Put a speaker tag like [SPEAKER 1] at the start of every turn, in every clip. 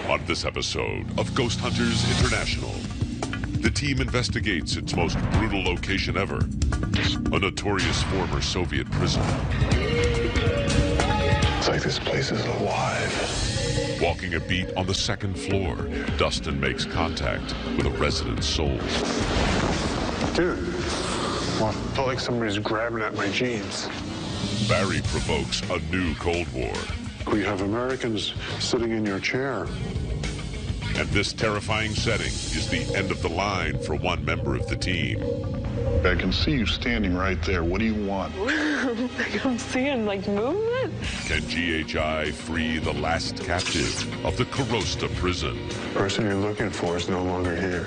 [SPEAKER 1] On this episode of Ghost Hunters International, the team investigates its most brutal location ever, a notorious former Soviet prison.
[SPEAKER 2] It's like this place is alive.
[SPEAKER 1] Walking a beat on the second floor, Dustin makes contact with a resident soul.
[SPEAKER 2] Dude, well, I felt like somebody's grabbing at my jeans.
[SPEAKER 1] Barry provokes a new Cold War.
[SPEAKER 2] We have Americans sitting in your chair.
[SPEAKER 1] And this terrifying setting is the end of the line for one member of the team.
[SPEAKER 3] I can see you standing right there. What do you want?
[SPEAKER 4] I'm seeing, like, movement.
[SPEAKER 1] Can GHI free the last captive of the Karosta prison?
[SPEAKER 2] The person you're looking for is no longer here.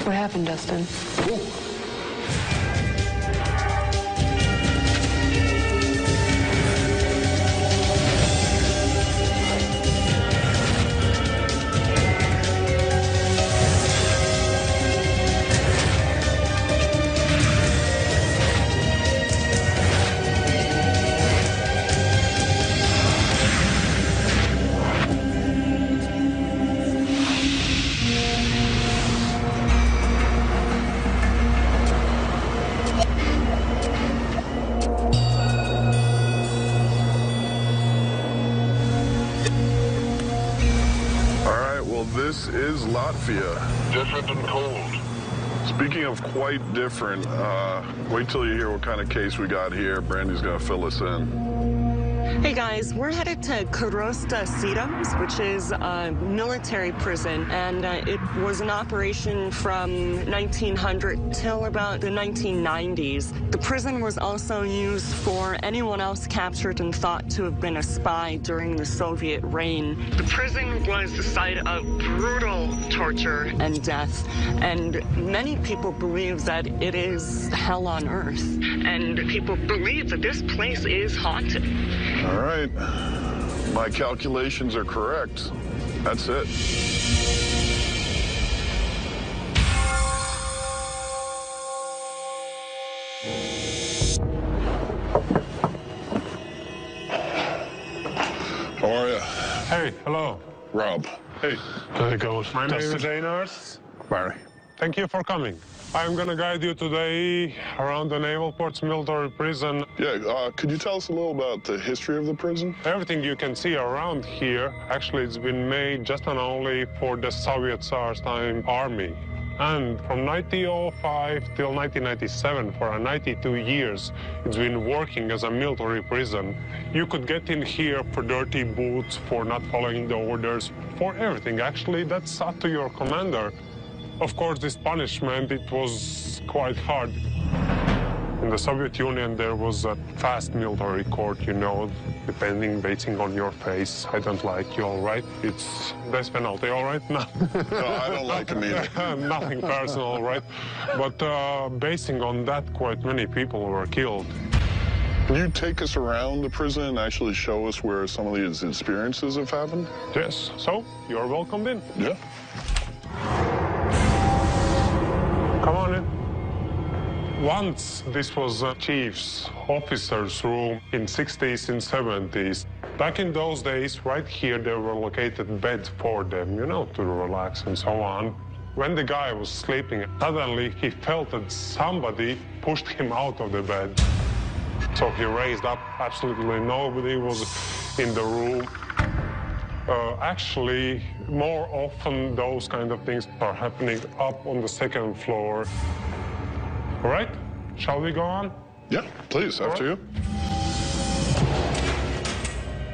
[SPEAKER 4] What happened, Dustin?
[SPEAKER 2] Ooh.
[SPEAKER 3] This is Latvia.
[SPEAKER 5] Different and cold.
[SPEAKER 3] Speaking of quite different, wait till you hear what kind of case we got here. Brandy's gonna fill us in.
[SPEAKER 6] Hey guys, we're headed to Karosta, which is a military prison, and it was in operation from 1900 till about the 1990s. The prison was also used for anyone else captured and thought to have been a spy during the Soviet reign. The prison was the site of brutal torture and death, and many people believe that it is hell on earth, and people believe that this place is haunted.
[SPEAKER 3] All right. My calculations are correct. That's it. How are you?
[SPEAKER 2] Hey, hello.
[SPEAKER 3] Rob.
[SPEAKER 2] Hey. How's it going? My name is Einars.
[SPEAKER 3] Barry.
[SPEAKER 2] Thank you for coming. I'm going to guide you today around the Naval Ports military prison.
[SPEAKER 3] Yeah, could you tell us a little about the history of the prison?
[SPEAKER 2] Everything you can see around here, actually, it's been made just and only for the Soviet Tsar's time army. And from 1905 till 1997, for 92 years, it's been working as a military prison. You could get in here for dirty boots, for not following the orders, for everything. Actually, that's up to your commander. Of course, this punishment, it was quite hard. In the Soviet Union, there was a fast military court, you know, depending, basing on your face. I don't like you, all right? It's death penalty, all right? No,
[SPEAKER 3] No, I don't like him either.
[SPEAKER 2] Nothing personal, all right? But basing on that, quite many people were killed.
[SPEAKER 3] Can you take us around the prison and actually show us where some of these experiences have happened?
[SPEAKER 2] Yes, so you're welcomed in.
[SPEAKER 3] Yeah.
[SPEAKER 2] Come on in. Once this was a chief's officer's room in 60s and 70s. Back in those days, right here, there were located beds for them, you know, to relax and so on. When the guy was sleeping, suddenly he felt that somebody pushed him out of the bed. So he raised up, absolutely nobody was in the room. Actually, more often those kind of things are happening up on the second floor. All right, shall we go on?
[SPEAKER 3] Yeah, please, after you.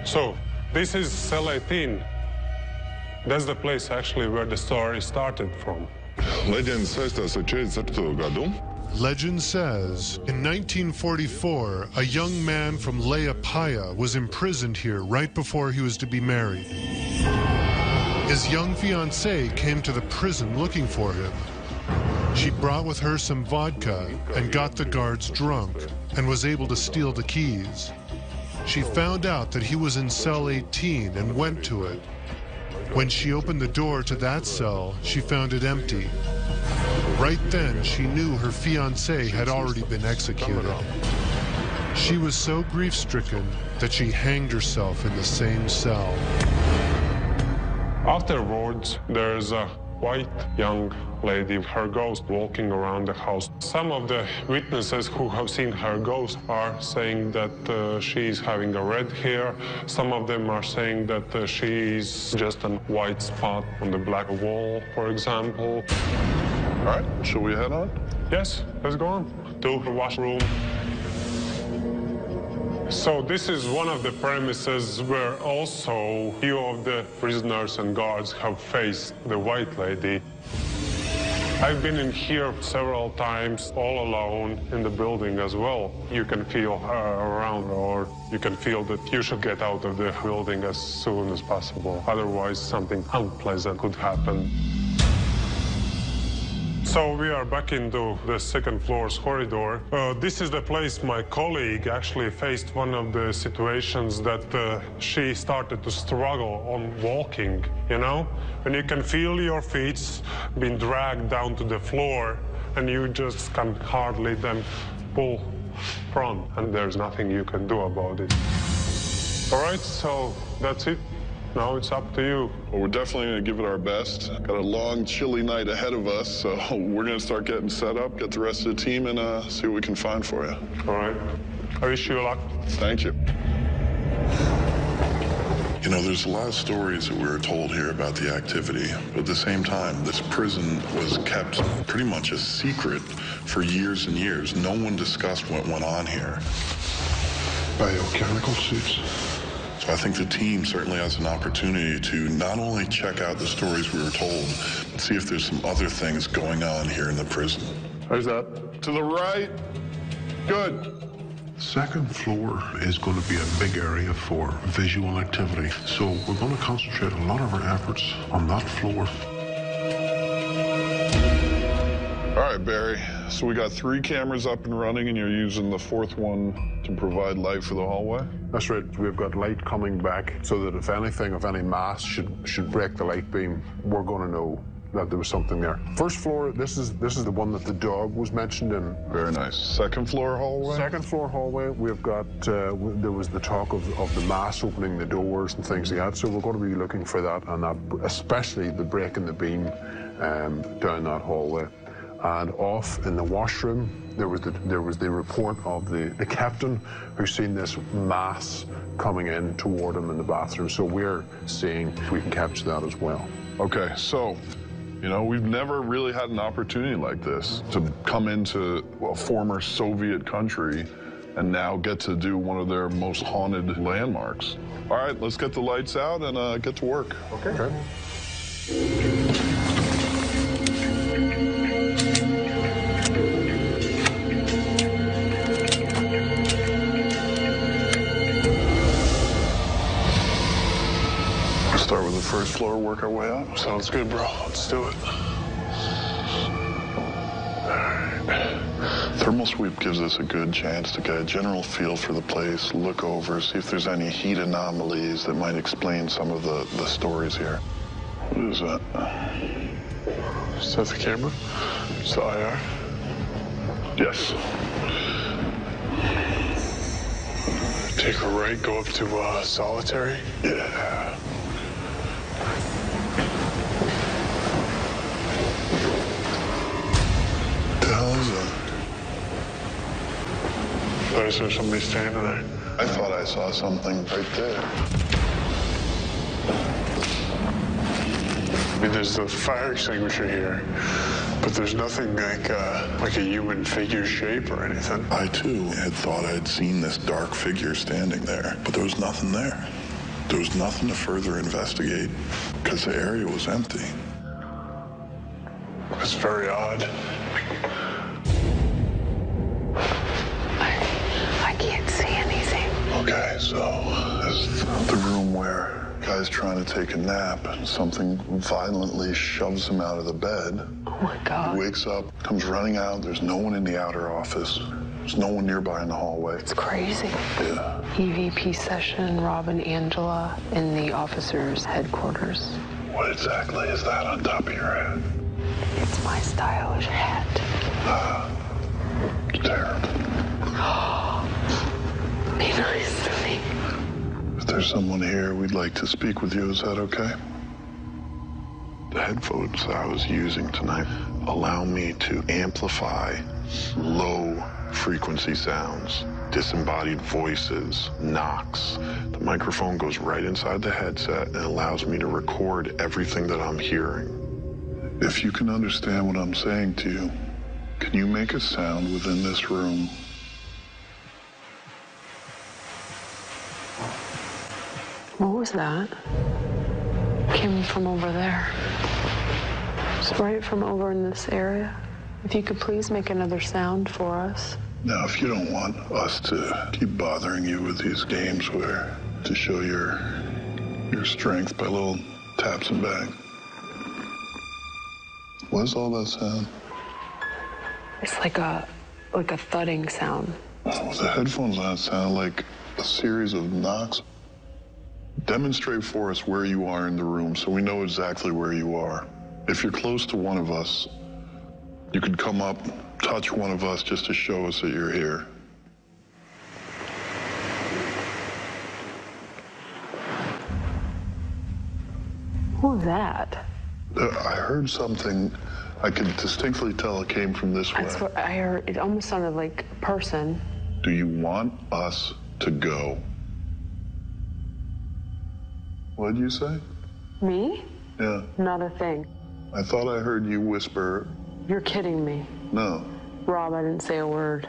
[SPEAKER 2] So, this is cell 18. That's the place actually where the story started from.
[SPEAKER 3] Legend saistās ar 47. gadu.
[SPEAKER 7] Legend says, in 1944, a young man from Liepāja was imprisoned here right before he was to be married. His young fiancée came to the prison looking for him. She brought with her some vodka and got the guards drunk and was able to steal the keys. She found out that he was in cell 18 and went to it. When she opened the door to that cell, she found it empty. Right then, she knew her fiancé had already been executed. She was so grief-stricken that she hanged herself in the same cell.
[SPEAKER 2] Afterwards, there's a white young lady, her ghost, walking around the house. Some of the witnesses who have seen her ghost are saying that she's having a red hair. Some of them are saying that she's just a white spot on the black wall, for example.
[SPEAKER 3] All right, shall we head on?
[SPEAKER 2] Yes, let's go on to the washroom. So this is one of the premises where also few of the prisoners and guards have faced the white lady. I've been in here several times all alone in the building as well. You can feel her around, or you can feel that you should get out of the building as soon as possible. Otherwise, something unpleasant could happen. So we are back into the second floor's corridor. This is the place my colleague actually faced one of the situations that she started to struggle on walking, you know? And you can feel your feet being dragged down to the floor, and you just can hardly then pull front, and there's nothing you can do about it. All right, so that's it. Now it's up to you.
[SPEAKER 3] Well, we're definitely going to give it our best. Got a long, chilly night ahead of us, so we're going to start getting set up, get the rest of the team, and see what we can find for you.
[SPEAKER 2] All right. I wish you luck.
[SPEAKER 3] Thank you.
[SPEAKER 5] You know, there's a lot of stories that we were told here about the activity, but at the same time, this prison was kept pretty much a secret for years and years. No one discussed what went on here.
[SPEAKER 8] Biochemical suits.
[SPEAKER 5] So I think the team certainly has an opportunity to not only check out the stories we were told, but see if there's some other things going on here in the prison.
[SPEAKER 3] Where's that? To the right. Good.
[SPEAKER 8] Second floor is going to be a big area for visual activity. So we're going to concentrate a lot of our efforts on that floor.
[SPEAKER 3] All right, Barry. So we got 3 cameras up and running, and you're using the 4th one to provide light for the hallway?
[SPEAKER 8] That's right. We've got light coming back so that if anything of any mass should break the light beam, we're going to know that there was something there. First floor, this is the one that the dog was mentioned in.
[SPEAKER 3] Very nice. Second floor hallway?
[SPEAKER 8] Second floor hallway, we've got, there was the talk of the mass opening the doors and things like that, so we're going to be looking for that, and that, especially the break in the beam down that hallway. And off in the washroom, there was the report of the captain who's seen this mass coming in toward him in the bathroom. So we're seeing if we can capture that as well.
[SPEAKER 3] Okay, so, you know, we've never really had an opportunity like this to come into a former Soviet country and now get to do one of their most haunted landmarks. All right, let's get the lights out and get to work.
[SPEAKER 8] Okay.
[SPEAKER 3] Start with the first floor, work our way up.
[SPEAKER 2] Sounds good, bro. Let's do it.
[SPEAKER 5] Thermal sweep gives us a good chance to get a general feel for the place, look over, see if there's any heat anomalies that might explain some of the stories here. What is that?
[SPEAKER 2] Is that the camera? Is the IR?
[SPEAKER 3] Yes.
[SPEAKER 2] Take a right, go up to solitary.
[SPEAKER 3] Yeah.
[SPEAKER 5] What the hell is that?
[SPEAKER 2] I saw somebody standing there.
[SPEAKER 5] I thought I saw something right there.
[SPEAKER 2] I mean, there's a fire extinguisher here, but there's nothing like a human figure shape or anything.
[SPEAKER 5] I, too, had thought I'd seen this dark figure standing there, but there was nothing there. There was nothing to further investigate because the area was empty.
[SPEAKER 2] It's very odd.
[SPEAKER 4] I can't see anything.
[SPEAKER 5] Okay, so this is the room where guy's trying to take a nap and something violently shoves him out of the bed.
[SPEAKER 4] Oh my God.
[SPEAKER 5] He wakes up, comes running out. There's no one in the outer office. There's no one nearby in the hallway.
[SPEAKER 4] It's crazy.
[SPEAKER 5] Yeah.
[SPEAKER 4] EVP session, Rob and Angela in the officers' headquarters.
[SPEAKER 5] What exactly is that on top of your head?
[SPEAKER 4] It's my stylish hat.
[SPEAKER 5] It's terrible.
[SPEAKER 4] Be nice to me.
[SPEAKER 5] If there's someone here, we'd like to speak with you. Is that okay? The headphones that I was using tonight allow me to amplify low frequency sounds, disembodied voices, knocks. The microphone goes right inside the headset and allows me to record everything that I'm hearing. If you can understand what I'm saying to you, can you make a sound within this room?
[SPEAKER 4] What was that? Came from over there. It's right from over in this area. If you could please make another sound for us.
[SPEAKER 5] Now, if you don't want us to keep bothering you with these games where to show your strength by little taps and bang. What is all that sound?
[SPEAKER 4] It's like a thudding sound.
[SPEAKER 5] Oh, the headphones on it sound like a series of knocks. Demonstrate for us where you are in the room so we know exactly where you are. If you're close to one of us, you could come up, touch one of us just to show us that you're here.
[SPEAKER 4] What was that?
[SPEAKER 5] I heard something. I could distinctly tell it came from this way.
[SPEAKER 4] That's what I heard. It almost sounded like a person.
[SPEAKER 5] Do you want us to go? What did you say?
[SPEAKER 4] Me?
[SPEAKER 5] Yeah.
[SPEAKER 4] Not a thing.
[SPEAKER 5] I thought I heard you whisper.
[SPEAKER 4] You're kidding me.
[SPEAKER 5] No.
[SPEAKER 4] Rob, I didn't say a word.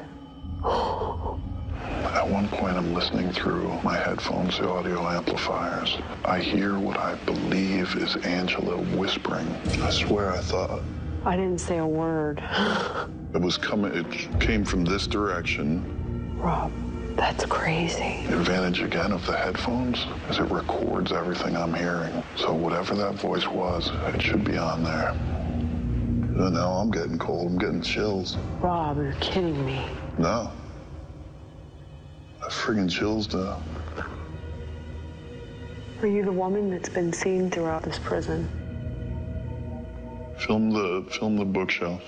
[SPEAKER 5] At one point, I'm listening through my headphones, the audio amplifiers. I hear what I believe is Angela whispering. I swear I thought.
[SPEAKER 4] I didn't say a word.
[SPEAKER 5] It came from this direction.
[SPEAKER 4] Rob, that's crazy.
[SPEAKER 5] The advantage, again, of the headphones is it records everything I'm hearing. So whatever that voice was, it should be on there. And now I'm getting cold. I'm getting chills.
[SPEAKER 4] Rob, you're kidding me.
[SPEAKER 5] No. I friggin' chills now.
[SPEAKER 4] Are you the woman that's been seen throughout this prison?
[SPEAKER 5] Film the bookshelf.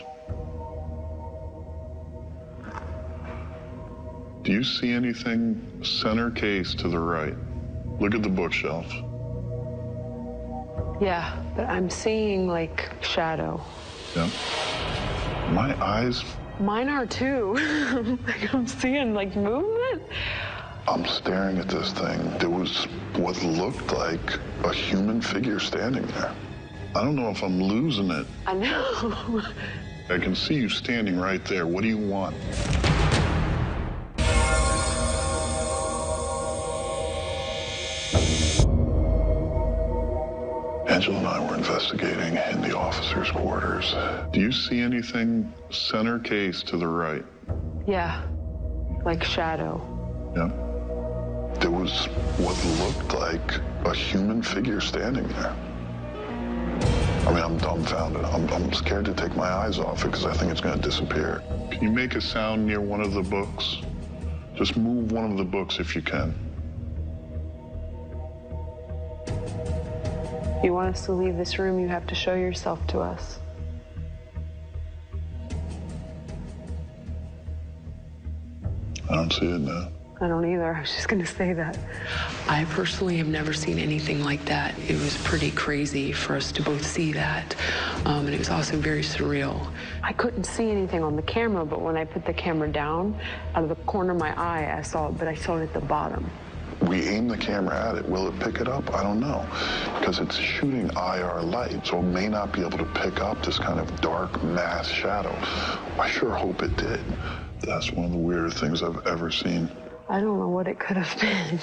[SPEAKER 5] Do you see anything center case to the right? Look at the bookshelf.
[SPEAKER 4] Yeah, but I'm seeing like shadow.
[SPEAKER 5] Yeah. My eyes.
[SPEAKER 4] Mine are too. Like I'm seeing like movement.
[SPEAKER 5] I'm staring at this thing. There was what looked like a human figure standing there. I don't know if I'm losing it.
[SPEAKER 4] I know.
[SPEAKER 5] I can see you standing right there. What do you want? Angela and I were investigating in the officers' quarters. Do you see anything center case to the right?
[SPEAKER 4] Yeah, like shadow.
[SPEAKER 5] Yeah. There was what looked like a human figure standing there. I mean, I'm dumbfounded. I'm scared to take my eyes off it because I think it's going to disappear. Can you make a sound near one of the books? Just move one of the books if you can.
[SPEAKER 4] If you want us to leave this room, you have to show yourself to us.
[SPEAKER 5] I don't see it now.
[SPEAKER 4] I don't either. I was just going to say that.
[SPEAKER 9] I personally have never seen anything like that. It was pretty crazy for us to both see that. And it was also very surreal.
[SPEAKER 4] I couldn't see anything on the camera, but when I put the camera down, out of the corner of my eye, I saw it, but I saw it at the bottom.
[SPEAKER 5] We aim the camera at it. Will it pick it up? I don't know. Because it's shooting IR light, so it may not be able to pick up this kind of dark mass shadow. I sure hope it did. That's one of the weirder things I've ever seen.
[SPEAKER 4] I don't know what it could have been.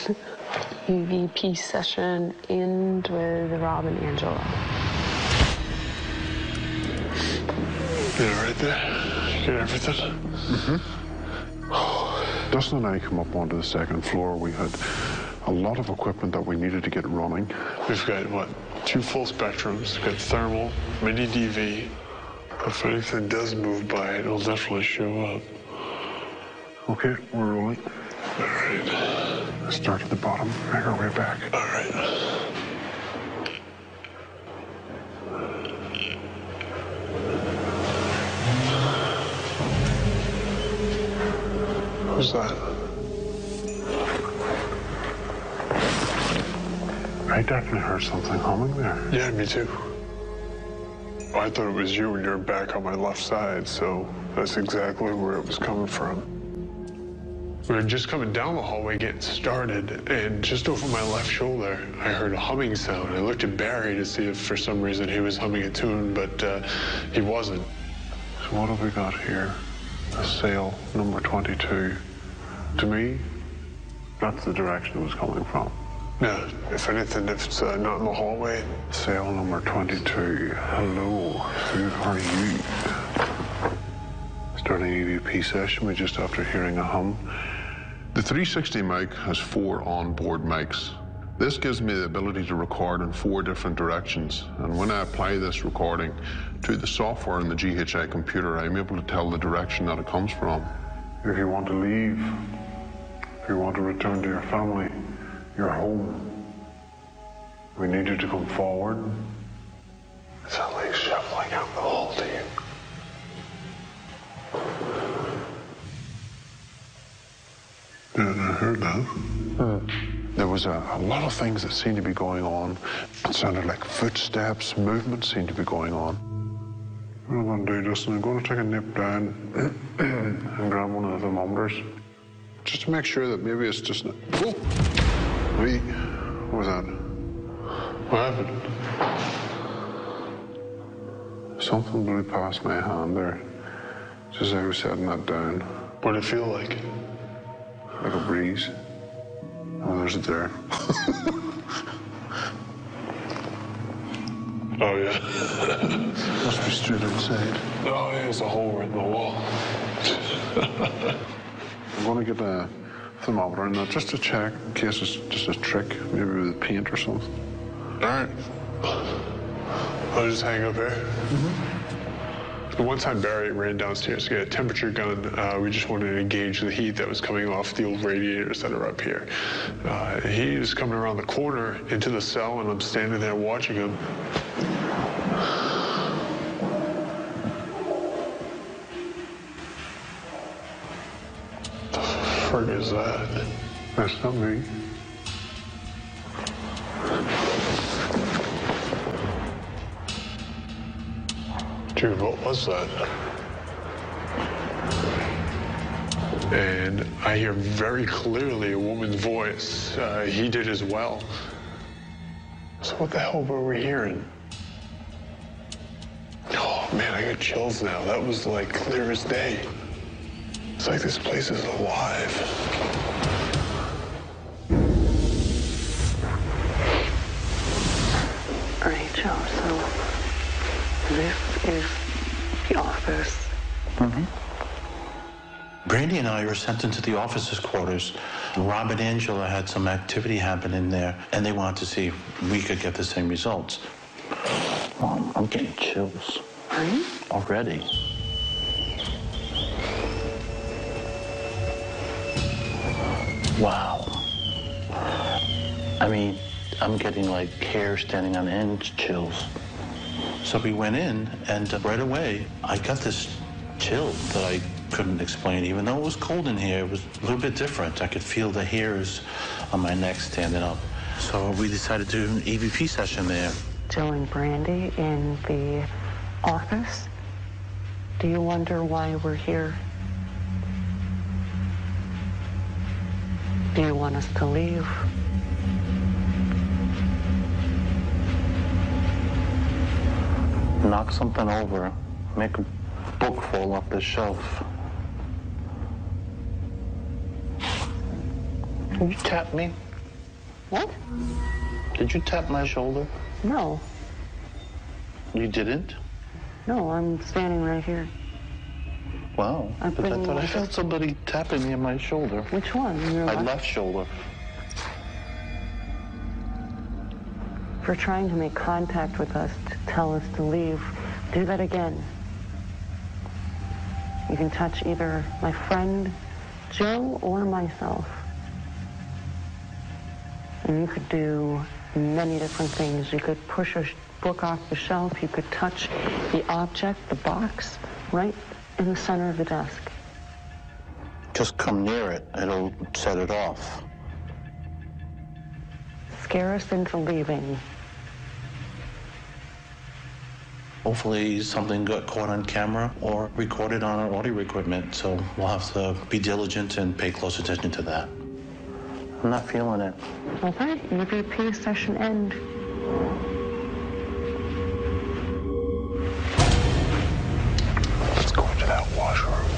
[SPEAKER 4] EVP session end with Rob and Angela.
[SPEAKER 2] Get it right there. Get everything.
[SPEAKER 8] Mm-hmm. Dustin and I come up onto the second floor. We had a lot of equipment that we needed to get running.
[SPEAKER 2] We've got, what, 2 full spectrums. We've got thermal, mini DV. If anything does move by, it'll definitely show up.
[SPEAKER 8] Okay, we're rolling.
[SPEAKER 2] All right.
[SPEAKER 8] Start at the bottom, make our way back.
[SPEAKER 2] All right. Who's that?
[SPEAKER 8] I definitely heard something humming there.
[SPEAKER 2] Yeah, me too. I thought it was you and you're back on my left side, so that's exactly where it was coming from. We were just coming down the hallway getting started, and just over my left shoulder, I heard a humming sound. I looked at Barry to see if for some reason he was humming a tune, but he wasn't.
[SPEAKER 8] So what have we got here? A cell number 22. To me, that's the direction it was coming from.
[SPEAKER 2] Yeah, if anything, if it's not in the hallway.
[SPEAKER 8] Cell number 22. Hello, who are you? Starting EVP session, we just after hearing a hum. The 360 mic has 4 onboard mics. This gives me the ability to record in 4 different directions. And when I apply this recording to the software in the GHI computer, I'm able to tell the direction that it comes from.
[SPEAKER 2] If you want to leave, if you want to return to your family, your home, we need you to come forward. It's at least shuffling out the hall to you.
[SPEAKER 8] Yeah, I heard that. There was a lot of things that seemed to be going on. It sounded like footsteps, movement seemed to be going on.
[SPEAKER 2] What I'm going to do, Justin, I'm going to take a nip down and grab one of the thermometers.
[SPEAKER 8] Just to make sure that maybe it's just... Oh! Wait, what was that?
[SPEAKER 2] What happened?
[SPEAKER 8] Something blew past my hand there, just as I was setting that down.
[SPEAKER 2] What did it feel like?
[SPEAKER 8] Like a breeze. Oh, there's it there.
[SPEAKER 2] Oh, yeah.
[SPEAKER 8] Must be straight outside.
[SPEAKER 2] Oh, yeah, there's a hole right in the wall.
[SPEAKER 8] I'm going to get a thermometer in that just to check in case it's just a trick, maybe with paint or something.
[SPEAKER 2] All right. I'll just hang up here. The one time Barry ran downstairs to get a temperature gun, we just wanted to gauge the heat that was coming off the old radiators that are up here. He was coming around the corner into the cell, and I'm standing there watching him. What the frig is that?
[SPEAKER 8] That's not me.
[SPEAKER 2] Dude, what was that? And I hear very clearly a woman's voice. He did as well. So what the hell were we hearing? Oh, man, I got chills now. That was like clear as day. It's like this place is alive.
[SPEAKER 4] All right, Joe, so this is the office.
[SPEAKER 10] Brandy and I were sent into the officers' quarters. Rob and Angela had some activity happen in there, and they wanted to see if we could get the same results. I'm getting chills.
[SPEAKER 4] Are you?
[SPEAKER 10] Already. Wow. I mean, I'm getting like hair standing on end chills. So we went in, and right away, I got this chill that I couldn't explain. Even though it was cold in here, it was a little bit different. I could feel the hairs on my neck standing up. So we decided to do an EVP session there.
[SPEAKER 4] Joe and Brandy in the office. Do you wonder why we're here? Do you want us to leave?
[SPEAKER 10] Knock something over, make a book fall off the shelf. Did you tap me?
[SPEAKER 4] What?
[SPEAKER 10] Did you tap my shoulder?
[SPEAKER 4] No.
[SPEAKER 10] You didn't?
[SPEAKER 4] No, I'm standing right here.
[SPEAKER 10] Wow. But I thought I felt somebody tapping me on my shoulder.
[SPEAKER 4] Which one? Your
[SPEAKER 10] My left shoulder.
[SPEAKER 4] For trying to make contact with us to tell us to leave, do that again. You can touch either my friend Joe or myself. And you could do many different things. You could push a book off the shelf. You could touch the object, the box, right in the center of the desk.
[SPEAKER 10] Just come near it. It'll set it off.
[SPEAKER 4] Scare us into leaving.
[SPEAKER 10] Hopefully something got caught on camera or recorded on our audio equipment, so we'll have to be diligent and pay close attention to that. I'm not feeling it.
[SPEAKER 6] Okay, EVP session end.
[SPEAKER 8] Let's go into that washroom.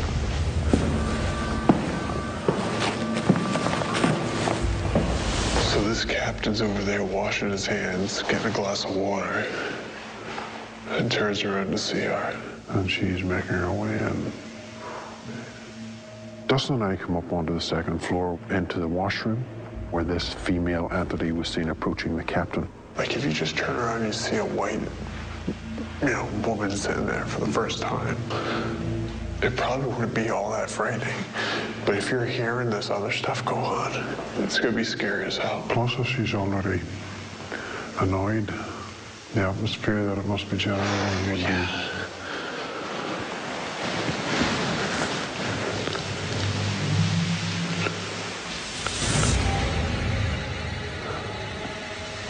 [SPEAKER 11] So this captain's over there washing his hands, getting a glass of water, and turns around to see her.
[SPEAKER 8] And she's making her way in. Dustin and I come up onto the second floor into the washroom where this female entity was seen approaching the captain.
[SPEAKER 11] Like if you just turn around and you see a white, woman sitting there for the first time, it probably wouldn't be all that frightening. But if you're hearing this other stuff go on, it's gonna be scary as hell.
[SPEAKER 8] Plus, she's already annoyed. The atmosphere that it must be general.
[SPEAKER 11] Yeah.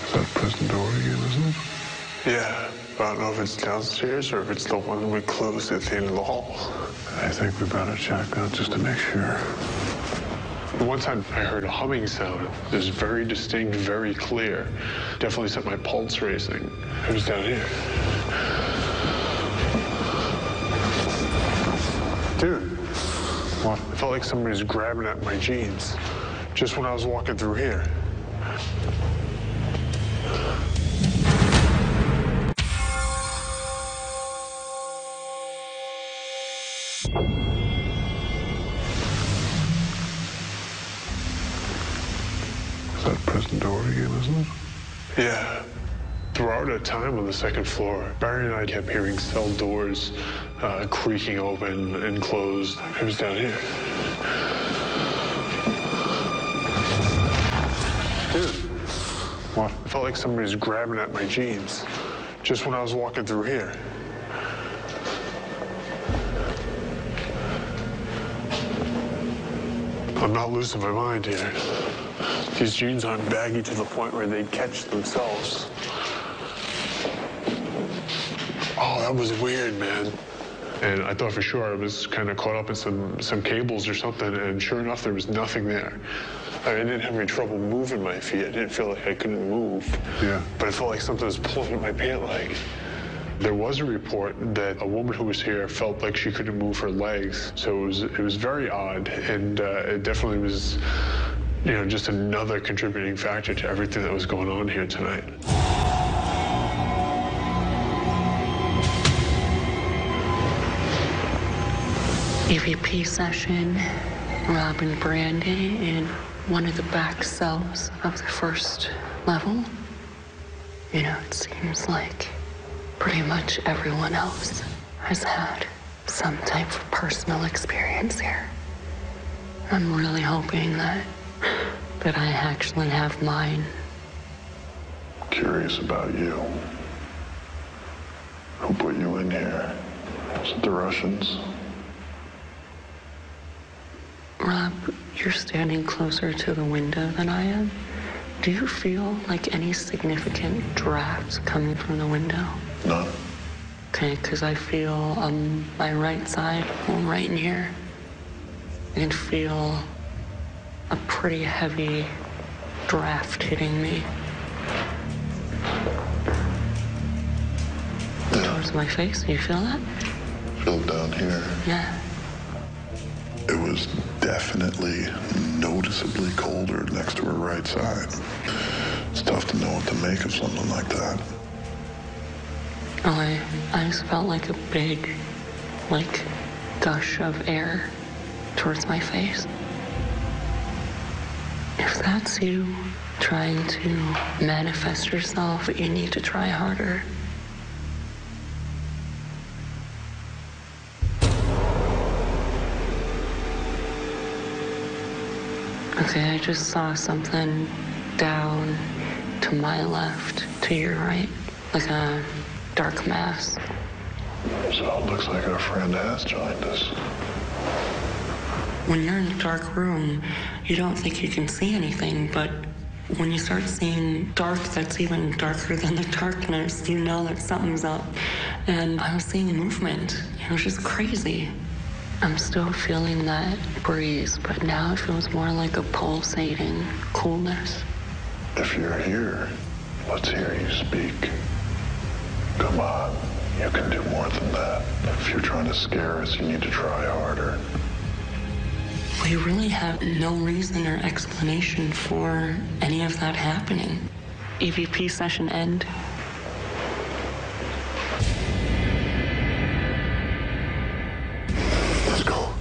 [SPEAKER 8] Is that prison door again, isn't it?
[SPEAKER 11] Yeah, but I don't know if it's downstairs or if it's the one we closed at the end of the hall.
[SPEAKER 8] I think we better check that just to make sure.
[SPEAKER 11] One time I heard a humming sound. It was very distinct, very clear. Definitely set my pulse racing. It was down here. Dude.
[SPEAKER 8] What?
[SPEAKER 11] I felt like somebody was grabbing at my jeans just when I was walking through here.
[SPEAKER 8] That prison door again, isn't it?
[SPEAKER 11] Yeah. Throughout our time on the second floor, Barry and I kept hearing cell doors creaking open and closed. It was down here. Dude.
[SPEAKER 8] What?
[SPEAKER 11] I felt like somebody was grabbing at my jeans just when I was walking through here. I'm not losing my mind here. These jeans aren't baggy to the point where they'd catch themselves. Oh, that was weird, man. And I thought for sure I was kind of caught up in some cables or something, and sure enough, there was nothing there. I didn't have any trouble moving my feet. I didn't feel like I couldn't move.
[SPEAKER 8] Yeah.
[SPEAKER 11] But I felt like something was pulling at my pant leg. There was a report that a woman who was here felt like she couldn't move her legs. So it was very odd, and it definitely was, just another contributing factor to everything that was going on here tonight.
[SPEAKER 9] EVP session, Rob and Brandy in one of the back cells of the first level. It seems like pretty much everyone else has had some type of personal experience here. I'm really hoping that I actually have mine.
[SPEAKER 5] Curious about you. Who put you in here? Was it the Russians?
[SPEAKER 9] Rob, you're standing closer to the window than I am. Do you feel like any significant drafts coming from the window?
[SPEAKER 5] No.
[SPEAKER 9] Okay, because I feel on my right side, right in here, I can feel a pretty heavy draft hitting me.
[SPEAKER 5] Yeah.
[SPEAKER 9] Towards my face, do you feel that?
[SPEAKER 5] Feel it down here.
[SPEAKER 9] Yeah.
[SPEAKER 5] It was definitely noticeably colder next to her right side. It's tough to know what to make of something like that.
[SPEAKER 9] Oh, I just felt like a big, gush of air towards my face. If that's you trying to manifest yourself, you need to try harder. Okay, I just saw something down to my left, to your right, like a dark mass.
[SPEAKER 5] So it looks like our friend has joined us.
[SPEAKER 9] When you're in a dark room, you don't think you can see anything, but when you start seeing dark that's even darker than the darkness, you know that something's up. and I was seeing movement. It was just crazy. I'm still feeling that breeze, but now it feels more like a pulsating coolness.
[SPEAKER 5] If you're here, let's hear you speak. Come on, you can do more than that. If you're trying to scare us, you need to try harder.
[SPEAKER 9] We really have no reason or explanation for any of that happening. EVP session end.
[SPEAKER 5] Let's go.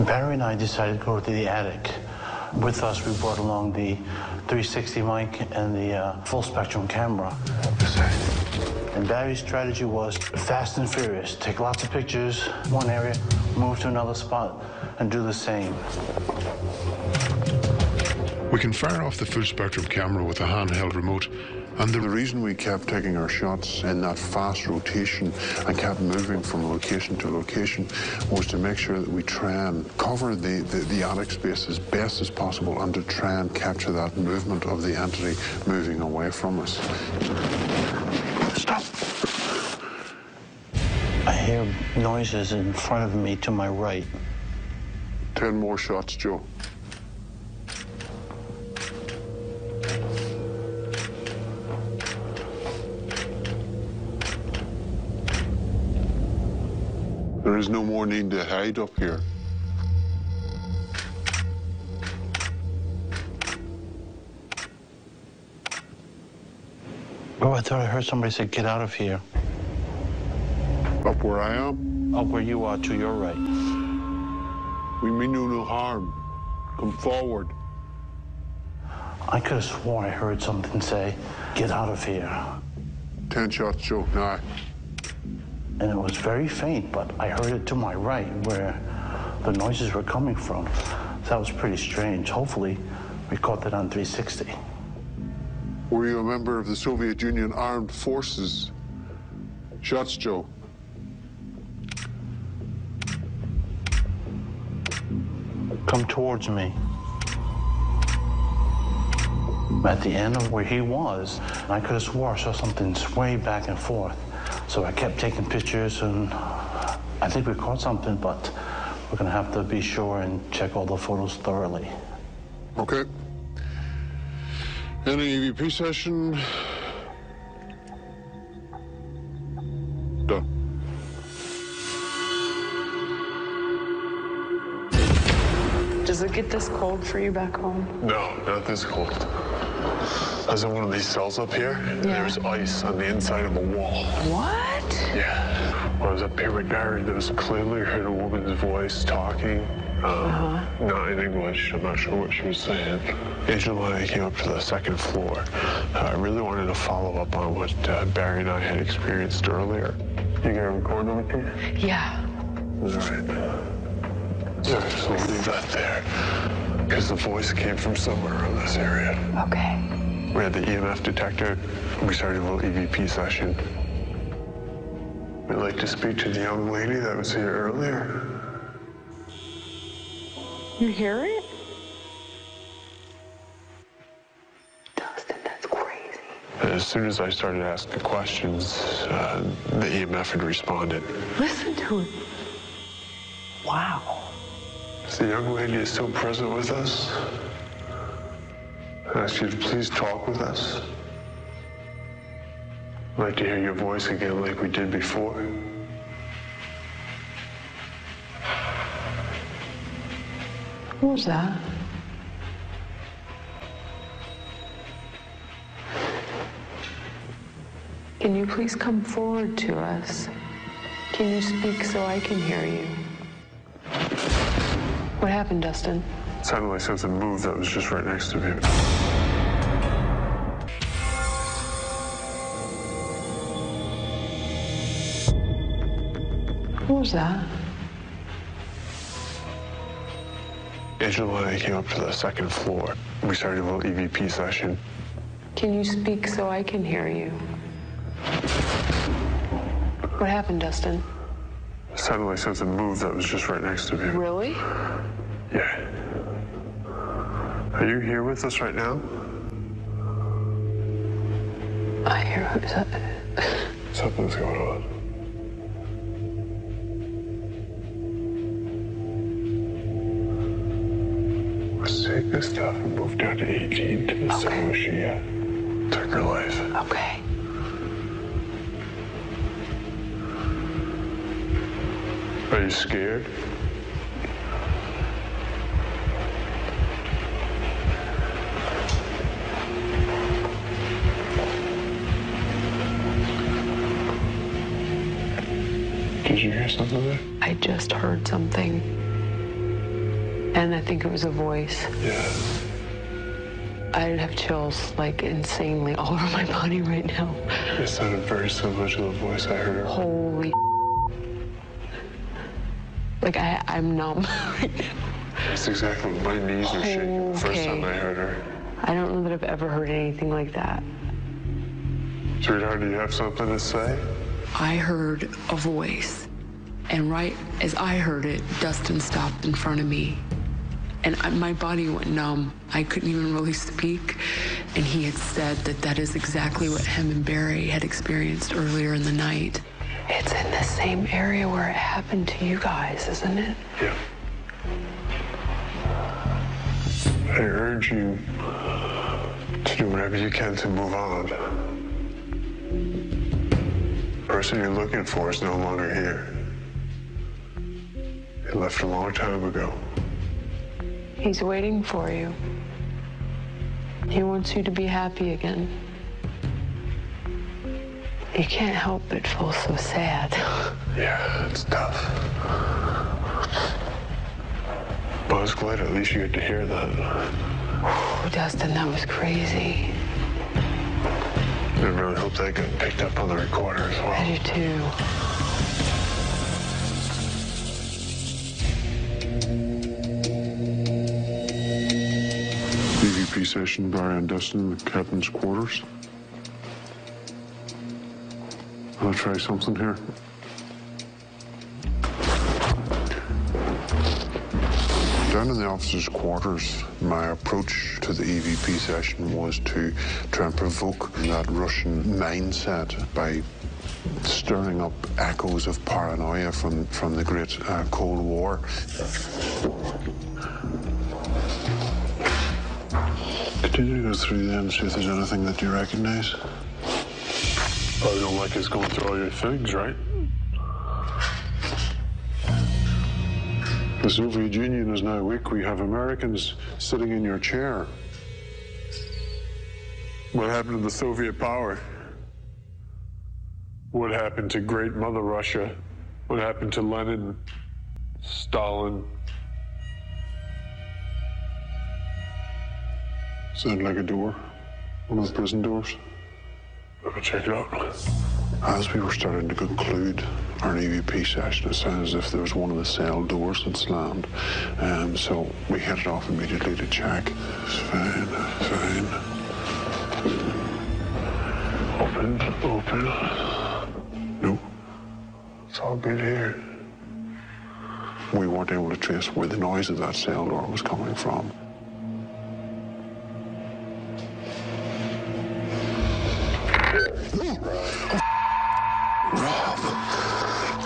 [SPEAKER 10] Barry and I decided to go to the attic. With us, we brought along the 360 mic and the full spectrum camera. And Barry's strategy was fast and furious. Take lots of pictures, one area, move to another spot, and do the same.
[SPEAKER 8] We can fire off the full spectrum camera with a handheld remote, and the reason we kept taking our shots in that fast rotation and kept moving from location to location was to make sure that we try and cover the attic space as best as possible and to try and capture that movement of the entity moving away from us.
[SPEAKER 10] Stop. I hear noises in front of me to my right.
[SPEAKER 8] 10 more shots, Joe. There is no more need to hide up here.
[SPEAKER 10] Oh, I thought I heard somebody say, get out of here.
[SPEAKER 8] Up where I am?
[SPEAKER 10] Up where you are, to your right.
[SPEAKER 8] We mean you no harm. Come forward.
[SPEAKER 10] I could have sworn I heard something say, get out of here.
[SPEAKER 8] 10 shots, Joe. Now.
[SPEAKER 10] And it was very faint, but I heard it to my right, where the noises were coming from. That was pretty strange. Hopefully, we caught that on 360.
[SPEAKER 8] Were you a member of the Soviet Union Armed Forces? Shots, Joe.
[SPEAKER 10] Come towards me. At the end of where he was, I could have swore I saw something sway back and forth. So I kept taking pictures, and I think we caught something, but we're gonna have to be sure and check all the photos thoroughly.
[SPEAKER 8] Okay. Any EVP session? Done.
[SPEAKER 4] Does it get this cold for you back home?
[SPEAKER 11] No, not this cold. I was in one of these cells up here, and there was ice on the inside of a wall.
[SPEAKER 4] What?
[SPEAKER 11] Yeah. When I was up here with Barry, there was clearly heard a woman's voice talking. Not in English. I'm not sure what she was saying. Agent and I came up to the second floor. I really wanted to follow up on what Barry and I had experienced earlier. You gonna record everything?
[SPEAKER 4] Yeah.
[SPEAKER 11] All right. All right, so we'll leave that there. Because the voice came from somewhere around this area.
[SPEAKER 4] Okay.
[SPEAKER 11] We had the EMF detector. We started a little EVP session. We'd like to speak to the young lady that was here earlier.
[SPEAKER 4] You hear it? Dustin, that's crazy.
[SPEAKER 11] As soon as I started asking questions, the EMF had responded.
[SPEAKER 4] Listen to it. Wow.
[SPEAKER 11] The young lady is still present with us. I ask you to please talk with us. I'd like to hear your voice again like we did before.
[SPEAKER 4] What was that? Can you please come forward to us? Can you speak so I can hear you? What happened, Dustin?
[SPEAKER 11] It sounded like something moved that was just right next to me.
[SPEAKER 4] What was that?
[SPEAKER 11] Angela and I came up to the second floor. We started a little EVP session.
[SPEAKER 4] Can you speak so I can hear you? What happened, Dustin?
[SPEAKER 11] It sounded like something moved that was just right next to me.
[SPEAKER 4] Really?
[SPEAKER 11] Yeah. Are you here with us right now?
[SPEAKER 4] I hear who's that?
[SPEAKER 11] Something's going on. Let's take this stuff and move down to 18 to the cell where she took her life.
[SPEAKER 4] Okay.
[SPEAKER 11] Are you scared? Did you hear something there?
[SPEAKER 4] I just heard something. And I think it was a voice.
[SPEAKER 11] Yeah.
[SPEAKER 4] I'd have chills, like, insanely all over my body right now.
[SPEAKER 11] It sounded very similar to the voice I heard.
[SPEAKER 4] Holy like, I'm numb right now.
[SPEAKER 11] That's exactly what my knees were shaking the first time I heard her.
[SPEAKER 4] I don't know that I've ever heard anything like that.
[SPEAKER 11] Sweetheart, do you have something to say?
[SPEAKER 9] I heard a voice, and right as I heard it, Dustin stopped in front of me, and my body went numb. I couldn't even really speak, and he had said that is exactly what him and Barry had experienced earlier in the night.
[SPEAKER 4] It's in the same area where it happened to you guys, isn't it?
[SPEAKER 11] Yeah. I urge you to do whatever you can to move on. The person you're looking for is no longer here. He left a long time ago.
[SPEAKER 4] He's waiting for you. He wants you to be happy again. You can't help but feel so sad.
[SPEAKER 11] Yeah, it's tough. But I was glad at least you get to hear that.
[SPEAKER 4] Oh, Dustin, that was crazy.
[SPEAKER 11] I really hope that got picked up on the recorder as well.
[SPEAKER 4] I do too.
[SPEAKER 8] EVP session, Barry and Dustin, the captain's quarters. I'll try something here. Down in the officers' quarters, my approach to the EVP session was to try and provoke that Russian mindset by stirring up echoes of paranoia from the great Cold War. Continue to go through them and see if there's anything that you recognize.
[SPEAKER 11] Probably don't like us going through all your things, right?
[SPEAKER 8] The Soviet Union is now weak. We have Americans sitting in your chair.
[SPEAKER 11] What happened to the Soviet power? What happened to Great Mother Russia? What happened to Lenin, Stalin?
[SPEAKER 8] Sounded like a door. One of the prison doors.
[SPEAKER 11] Let me check it out.
[SPEAKER 8] As we were starting to conclude our EVP session, it sounded as if there was one of the cell doors that slammed. So we headed off immediately to check. It's fine, fine.
[SPEAKER 11] Open.
[SPEAKER 8] No.
[SPEAKER 11] It's all good here.
[SPEAKER 8] We weren't able to trace where the noise of that cell door was coming from.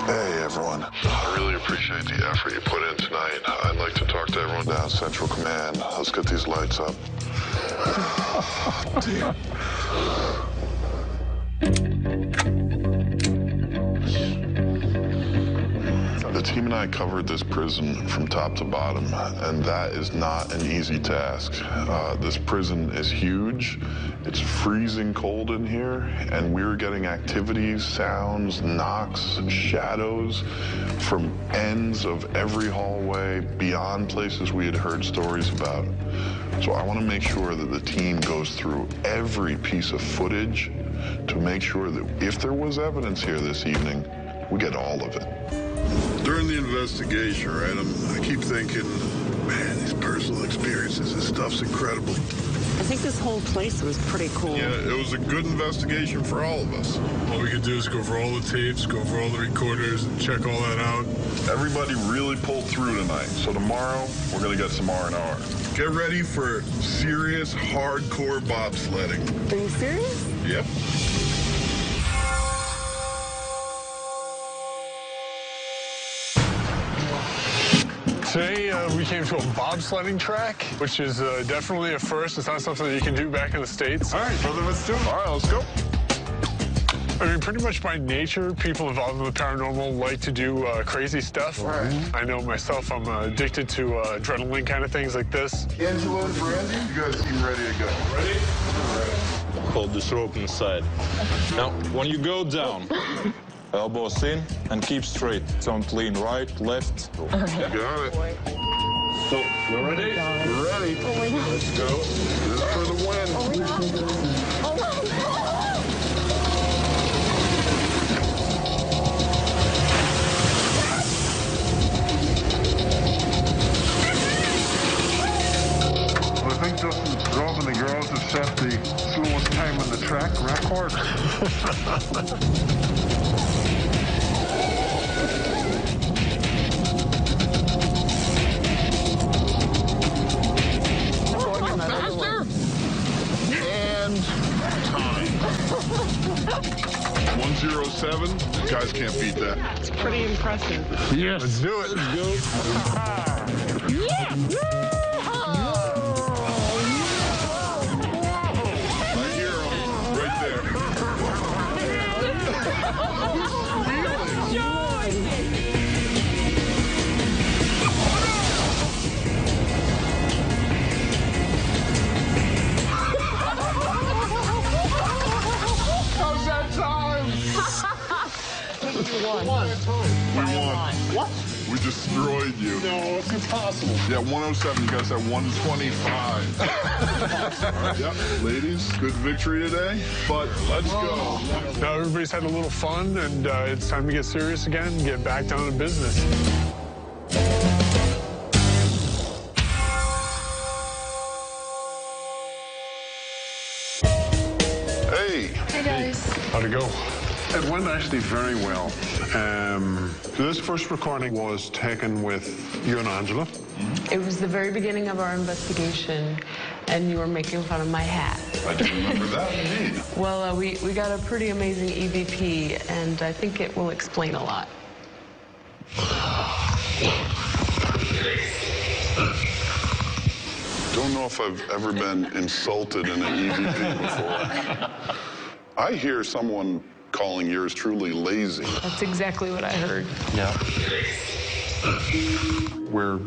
[SPEAKER 5] Hey, everyone. I really appreciate the effort you put in tonight. I'd like to talk to everyone down Central Command. Let's get these lights up. Team. The team and I covered this prison from top to bottom, and that is not an easy task. This prison is huge. It's freezing cold in here, and we were getting activities, sounds, knocks, shadows from ends of every hallway beyond places we had heard stories about. So I want to make sure that the team goes through every piece of footage to make sure that if there was evidence here this evening, we get all of it.
[SPEAKER 12] During the investigation, right, I keep thinking, man, these personal experiences, this stuff's incredible.
[SPEAKER 6] I think this whole place was pretty cool.
[SPEAKER 12] Yeah, it was a good investigation for all of us.
[SPEAKER 2] All we could do is go over all the tapes, go over all the recorders, and check all that out.
[SPEAKER 5] Everybody really pulled through tonight, so tomorrow we're going to get some R&R.
[SPEAKER 12] Get ready for serious, hardcore bobsledding.
[SPEAKER 6] Are you serious?
[SPEAKER 12] Yep.
[SPEAKER 11] Today, we came to a bobsledding track, which is definitely a first. It's not something that you can do back in the States.
[SPEAKER 3] All right, brother, let's do it. All right, let's go.
[SPEAKER 11] I mean, pretty much by nature, people involved in the paranormal like to do crazy stuff.
[SPEAKER 3] Right.
[SPEAKER 11] I know myself, I'm addicted to adrenaline kind of things like this.
[SPEAKER 3] Angela and Brandy, you guys seem ready to go. Ready? All right.
[SPEAKER 13] Hold this rope inside. Now, when you go down, elbows in and keep straight. Don't lean right, left.
[SPEAKER 3] You got it.
[SPEAKER 13] So, we're ready?
[SPEAKER 3] We're ready.
[SPEAKER 4] Oh my God.
[SPEAKER 3] Let's go. This is for the win.
[SPEAKER 4] Oh my God. Oh my God.
[SPEAKER 8] I think Justin, Rob and the girls have set the slowest time on the track record.
[SPEAKER 3] Faster! And time. 1:07. You guys can't beat that.
[SPEAKER 6] It's pretty impressive.
[SPEAKER 11] Yes.
[SPEAKER 3] Let's do it. Let's go.
[SPEAKER 6] Yeah!
[SPEAKER 3] I hear him right there. How's that time?
[SPEAKER 6] You won.
[SPEAKER 3] We won.
[SPEAKER 6] What?
[SPEAKER 3] We destroyed you.
[SPEAKER 11] No, it's impossible.
[SPEAKER 3] Yeah, 107. You guys have 125. All right, yep. Ladies, good victory today, but let's go.
[SPEAKER 11] Now everybody's had a little fun, and it's time to get serious again and get back down to business.
[SPEAKER 3] Hey.
[SPEAKER 4] Hey, guys.
[SPEAKER 11] How'd it go?
[SPEAKER 8] It went actually very well. This first recording was taken with you and Angela.
[SPEAKER 4] It was the very beginning of our investigation, and you were making fun of my hat.
[SPEAKER 3] I do remember that, indeed.
[SPEAKER 4] Well, we got a pretty amazing EVP, and I think it will explain a lot.
[SPEAKER 5] Don't know if I've ever been insulted in an EVP before. I hear someone calling yours truly lazy.
[SPEAKER 4] That's exactly what I heard.
[SPEAKER 10] Yeah.
[SPEAKER 8] We're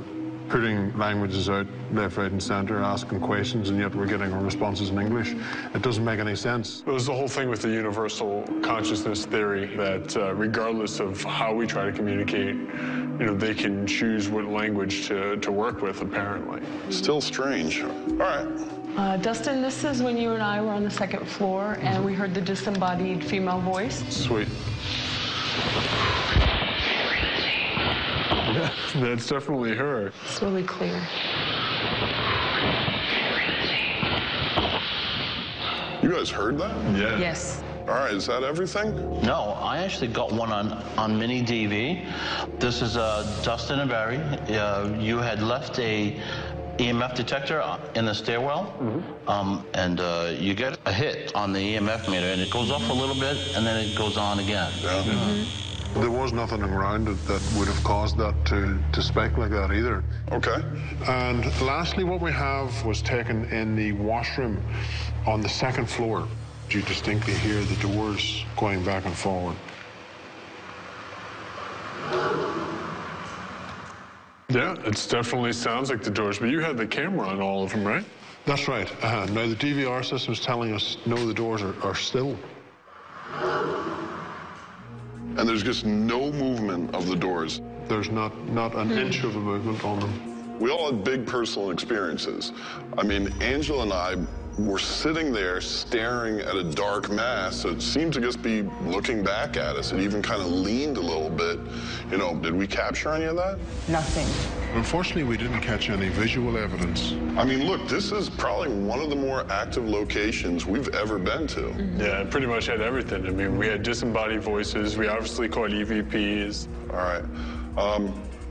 [SPEAKER 8] putting languages out left, right, and center, asking questions, and yet we're getting our responses in English. It doesn't make any sense.
[SPEAKER 11] It was the whole thing with the universal consciousness theory that regardless of how we try to communicate, you know, they can choose what language to work with, apparently.
[SPEAKER 5] Still strange. All right.
[SPEAKER 4] Dustin, this is when you and I were on the second floor, and we heard the disembodied female voice.
[SPEAKER 11] Sweet. That's definitely her.
[SPEAKER 4] It's really clear.
[SPEAKER 5] You guys heard that?
[SPEAKER 11] Yeah.
[SPEAKER 4] Yes.
[SPEAKER 5] All right, is that everything?
[SPEAKER 10] No, I actually got one on mini DV. This is Dustin and Barry. You had left a EMF detector in the stairwell, and you get a hit on the EMF meter, and it goes off a little bit, and then it goes on again.
[SPEAKER 5] Yeah.
[SPEAKER 8] There was nothing around it that would have caused that to spike like that either.
[SPEAKER 5] Okay.
[SPEAKER 8] And lastly, what we have was taken in the washroom on the second floor. You distinctly hear the doors going back and forward.
[SPEAKER 11] Yeah, it definitely sounds like the doors, but you had the camera on all of them, right?
[SPEAKER 8] That's right. Now, the DVR system is telling us, no, the doors are still.
[SPEAKER 5] And there's just no movement of the doors.
[SPEAKER 8] There's not an inch of a movement on them.
[SPEAKER 5] We all had big personal experiences. I mean, Angela and I were sitting there staring at a dark mass that seemed to just be looking back at us. It even kind of leaned a little bit. You know, did we capture any of that?
[SPEAKER 6] Nothing.
[SPEAKER 8] Unfortunately, we didn't catch any visual evidence.
[SPEAKER 5] I mean, look, this is probably one of the more active locations we've ever been to.
[SPEAKER 11] Yeah, it pretty much had everything. I mean, we had disembodied voices. We obviously caught EVPs.
[SPEAKER 5] All right.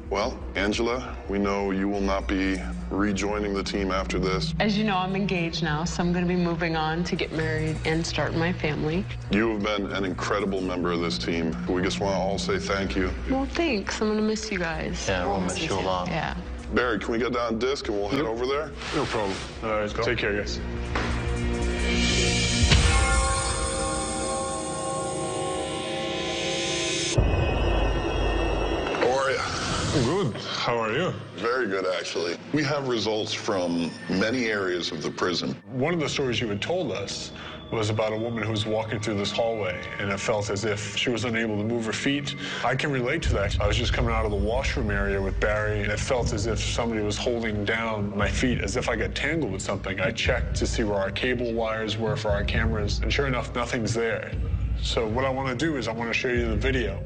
[SPEAKER 5] Well, Angela, we know you will not be
[SPEAKER 3] rejoining the team after this?
[SPEAKER 4] As you know, I'm engaged now, so I'm going to be moving on to get married and start my family.
[SPEAKER 3] You have been an incredible member of this team. We just want to all say thank you.
[SPEAKER 4] Well, thanks. I'm going to miss you guys.
[SPEAKER 10] Yeah, we'll miss you a lot.
[SPEAKER 4] Yeah.
[SPEAKER 3] Barry, can we get down disc and we'll head over there?
[SPEAKER 11] No problem. All right, take care, guys.
[SPEAKER 2] Good. How are you?
[SPEAKER 3] Very good, actually. We have results from many areas of the prison.
[SPEAKER 11] One of the stories you had told us was about a woman who was walking through this hallway, and it felt as if she was unable to move her feet. I can relate to that. I was just coming out of the washroom area with Barry, and it felt as if somebody was holding down my feet, as if I got tangled with something. I checked to see where our cable wires were for our cameras, and sure enough, nothing's there. So what I want to do is I want to show you the video.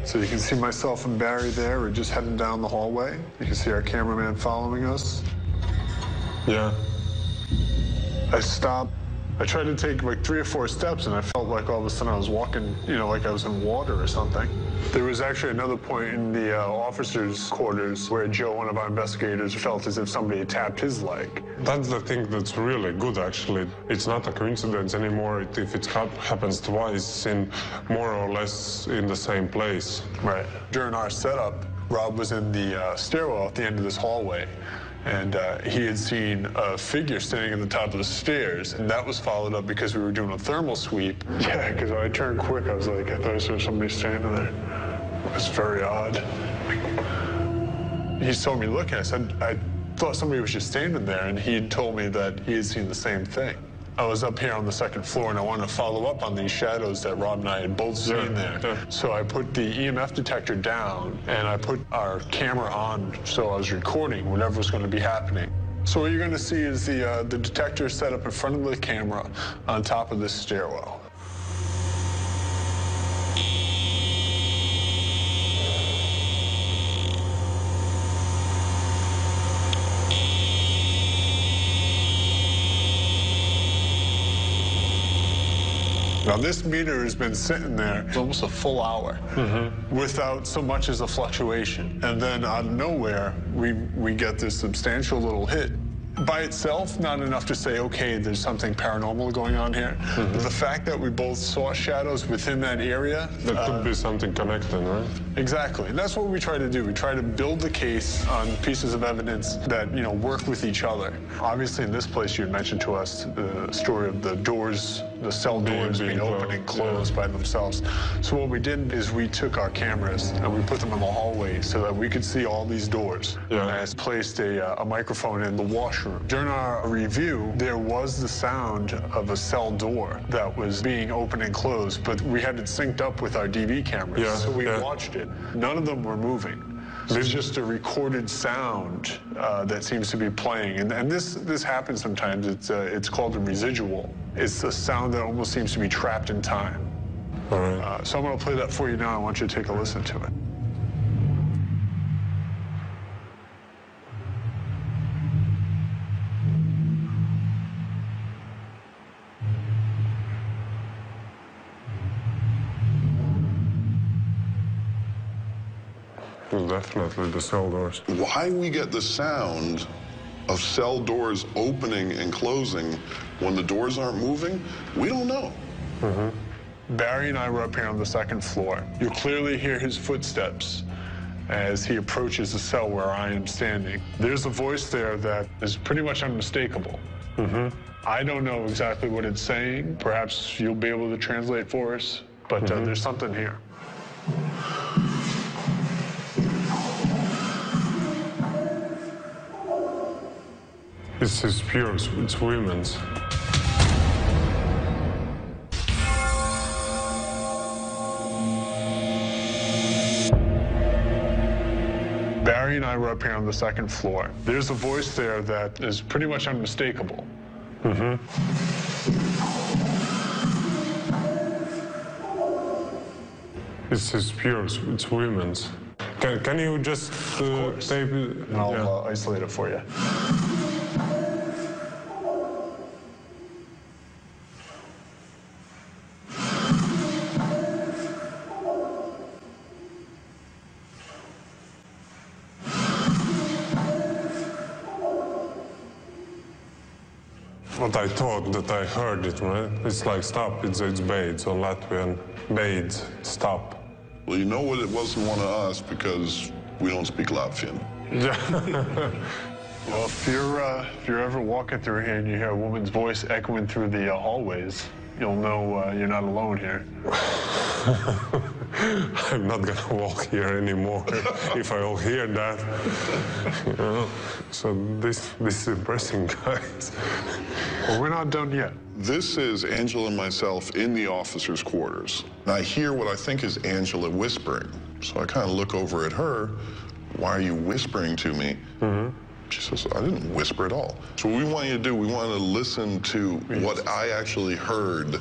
[SPEAKER 11] So you can see myself and Barry there. We're just heading down the hallway. You can see our cameraman following us.
[SPEAKER 2] Yeah.
[SPEAKER 11] I stopped. I tried to take like 3 or 4 steps, and I felt like all of a sudden I was walking, you know, like I was in water or something. There was actually another point in the officers' quarters where Joe, one of our investigators, felt as if somebody had tapped his leg.
[SPEAKER 2] That's the thing that's really good, actually. It's not a coincidence anymore if it happens twice in more or less in the same place.
[SPEAKER 11] Right. During our setup, Rob was in the stairwell at the end of this hallway, and he had seen a figure standing at the top of the stairs, and that was followed up because we were doing a thermal sweep. Yeah, because when I turned quick, I was like, I thought I saw somebody standing there. It was very odd. He saw me looking. I said, I thought somebody was just standing there, and he had told me that he had seen the same thing. I was up here on the 2nd floor, and I wanted to follow up on these shadows that Rob and I had both seen there. Yeah. So I put the EMF detector down, and I put our camera on, so I was recording whatever was going to be happening. So what you're going to see is the detector set up in front of the camera on top of this stairwell. Now, this meter has been sitting there almost a full hour without so much as a fluctuation. And then out of nowhere, we get this substantial little hit. By itself, not enough to say, okay, there's something paranormal going on here. But the fact that we both saw shadows within that area.
[SPEAKER 2] There could be something connected, right?
[SPEAKER 11] Exactly. And that's what we try to do. We try to build the case on pieces of evidence that, you know, work with each other. Obviously, in this place, you had mentioned to us the story of the doors, the cell doors being open and closed by themselves. So what we did is we took our cameras and we put them in the hallway so that we could see all these doors. Yeah. And placed a microphone in the washroom. During our review, there was the sound of a cell door that was being opened and closed, but we had it synced up with our DV cameras. Yeah. So we watched it. None of them were moving. There's just a recorded sound that seems to be playing, and this happens sometimes. It's called a residual. It's a sound that almost seems to be trapped in time. All right. So I'm going to play that for you now. I want you to take a listen to it.
[SPEAKER 2] Definitely the cell doors.
[SPEAKER 3] Why we get the sound of cell doors opening and closing when the doors aren't moving, we don't know.
[SPEAKER 11] Barry and I were up here on the 2nd floor. You clearly hear his footsteps as he approaches the cell where I am standing. There's a voice there that is pretty much unmistakable. I don't know exactly what it's saying. Perhaps you'll be able to translate for us, but there's something here.
[SPEAKER 2] This is pure, it's women's.
[SPEAKER 11] Barry and I were up here on the 2nd floor. There's a voice there that is pretty much unmistakable.
[SPEAKER 2] This is pure, it's women's. Can you just tape it?
[SPEAKER 11] And I'll isolate it for you.
[SPEAKER 2] What I thought that I heard it, right? It's like stop, it's beid, so Latvian, beid, stop.
[SPEAKER 3] Well, you know what, it wasn't one of us because we don't speak Latvian.
[SPEAKER 2] Yeah.
[SPEAKER 11] Well, if you're ever walking through here and you hear a woman's voice echoing through the hallways, you'll know you're not alone here.
[SPEAKER 2] I'm not gonna walk here anymore if I'll hear that. You know? So this is impressive, guys.
[SPEAKER 11] Well, we're not done yet.
[SPEAKER 3] This is Angela and myself in the officers' quarters. And I hear what I think is Angela whispering. So I kind of look over at her. Why are you whispering to me? She says, I didn't whisper at all. So what we want you to do, we want to listen to what I actually heard.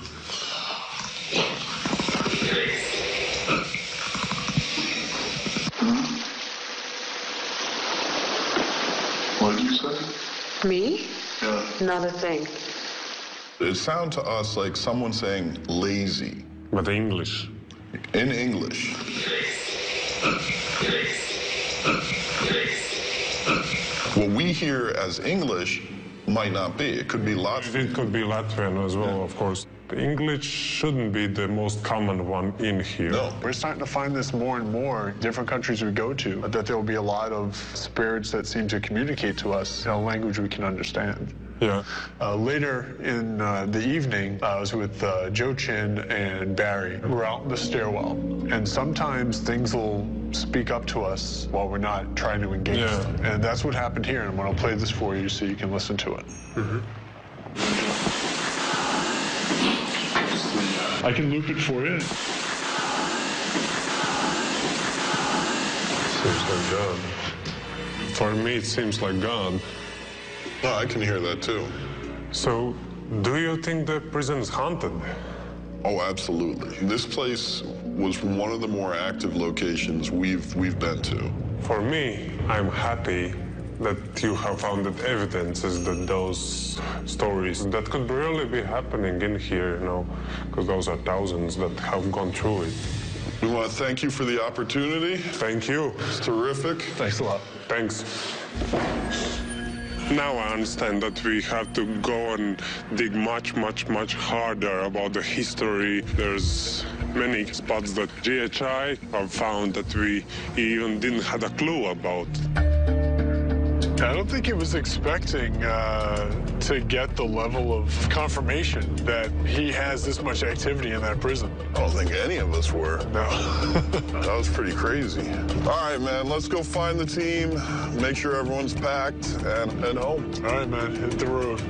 [SPEAKER 5] What did you say?
[SPEAKER 4] Me?
[SPEAKER 5] Yeah.
[SPEAKER 4] Not a thing.
[SPEAKER 3] It sounded to us like someone saying lazy.
[SPEAKER 2] But English.
[SPEAKER 3] In English. What we hear as English might not be. It could be Latvian.
[SPEAKER 2] It could be Latvian as well, of course. English shouldn't be the most common one in here.
[SPEAKER 3] No.
[SPEAKER 11] We're starting to find this more and more, different countries we go to, that there will be a lot of spirits that seem to communicate to us in a language we can understand.
[SPEAKER 2] Yeah.
[SPEAKER 11] Later in the evening, I was with Joe Chin and Barry. We're out in the stairwell, and sometimes things will speak up to us while we're not trying to engage them. And that's what happened here, and I'm going to play this for you so you can listen to it. I can loop it for you.
[SPEAKER 2] Seems like God. For me, it seems like God.
[SPEAKER 3] No, I can hear that too.
[SPEAKER 2] So, do you think the prison is haunted?
[SPEAKER 3] Oh, absolutely. This place was one of the more active locations we've been to.
[SPEAKER 2] For me, I'm happy that you have found that evidences that those stories that could really be happening in here, you know, because those are thousands that have gone through it.
[SPEAKER 3] We want to thank you for the opportunity.
[SPEAKER 2] Thank you.
[SPEAKER 3] It's terrific.
[SPEAKER 11] Thanks a lot.
[SPEAKER 2] Thanks. Now I understand that we have to go and dig much, much, much harder about the history. There's many spots that GHI have found that we even didn't have a clue about.
[SPEAKER 11] I don't think he was expecting to get the level of confirmation that he has this much activity in that prison.
[SPEAKER 3] I don't think any of us were.
[SPEAKER 11] No.
[SPEAKER 3] That was pretty crazy. All right, man, let's go find the team, make sure everyone's packed, and head home.
[SPEAKER 11] All right, man, hit the road.